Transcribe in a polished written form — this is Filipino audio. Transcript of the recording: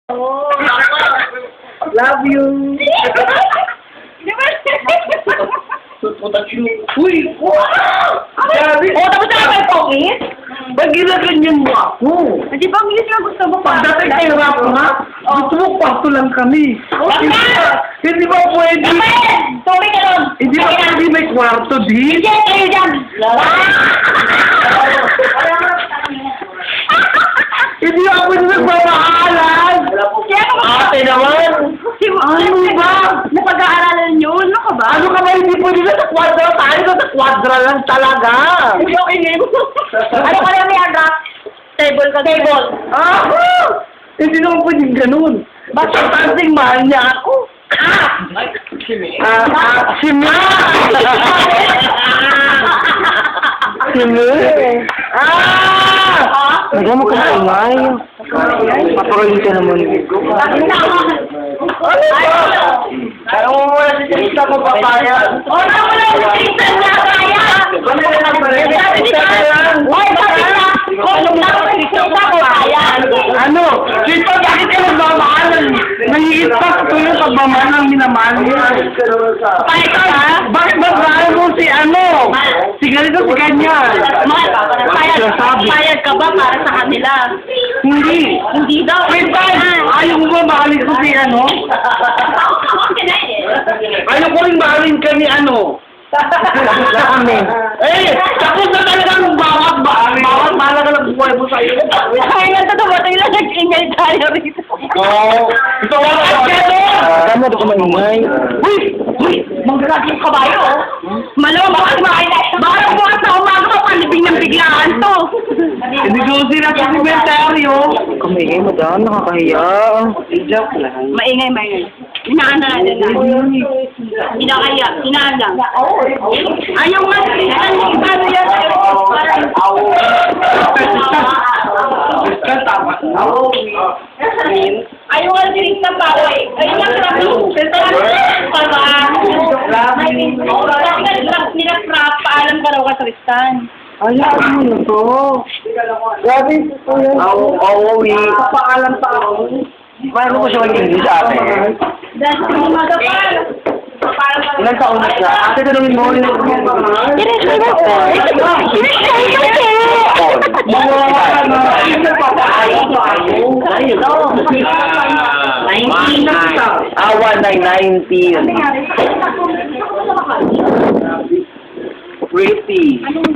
Oh. Love you. Di ba? Uy! Wow! Grabe! Oh, tapos na kayo pangit? Ba't ginaganyan mo ako? Di ba, ang nga gusto mo pa? Pagdating kay rap nga, gusto mo pasto lang kami. Hindi ba pwede? Sorry ka nun! Hindi ba pwede may kwarto, di? Hindi, kayo dyan! Hindi ako pwede nagmamahalan! Ate naman! Ano ba? Napag-aaralan yun? Ano ka ba? Ano ka ba? Hindi pwede na sa kwadra tayo, sa kwadra lang talaga! Hindi okay name. Ano ka lang yan, Rock? Table ka. Table. Ah! Hindi naman pwede ganun. Basta kasing mahal niya ako. Simi. Simi! Nagyan mo ka maingay. Paparoyin ka naman. Ano ba? Kaya mo muna si Tristan mo papaya. Oh, wala si Tristan na kaya! Ano na lang ba rin? Hoy, sabi na! Kung lang si Tristan ko kaya! Ano? Tito, bakit ka nagmamahalan? Nangigit pa ito yung pagmamahal ng minamahal niya. Payag ka ha? Bakit ba mahal mo si ano? Si ganito, si ganyan. Payag ka ba para sa kanila? Hindi. Hindi daw. Wait, ayaw mo ba mahalin ko si ano? Ayaw ko rin mahalin ka ni ano? Kami. Eh, tapos na talagang bawat bahala ka ng buhay mo sa'yo. Ay, natatawa tayo lang nag-ingay tayo rito. Oo. Ito nga ako. Tama ito kumangingay. Uy! Uy! Manggalag yung kabayo, oh. Malamang bakit bakit bukas sa umaga pa palibing ng biglaan to. Hindi ko sila sa sementeryo. Kumingay mo daan, nakakahiya. I-joke lang. Maingay. Hinaan na natin na. Hinakaya. Hinaan lang. Ayaw nga. Paano yan? Ayaw nga sinig na paway. Ayaw nga nila-crap. Paalam ka raw ka, Tristan. Ayaw mo na to. Grabe ito yan. Oo, papaalam pa ako. Paano mo siya mag-English sa atin? Dahil sa umaga pa. Ilan taon na siya? Ate, tanongin mo. Mawawala na. Awan na 19. Pretty.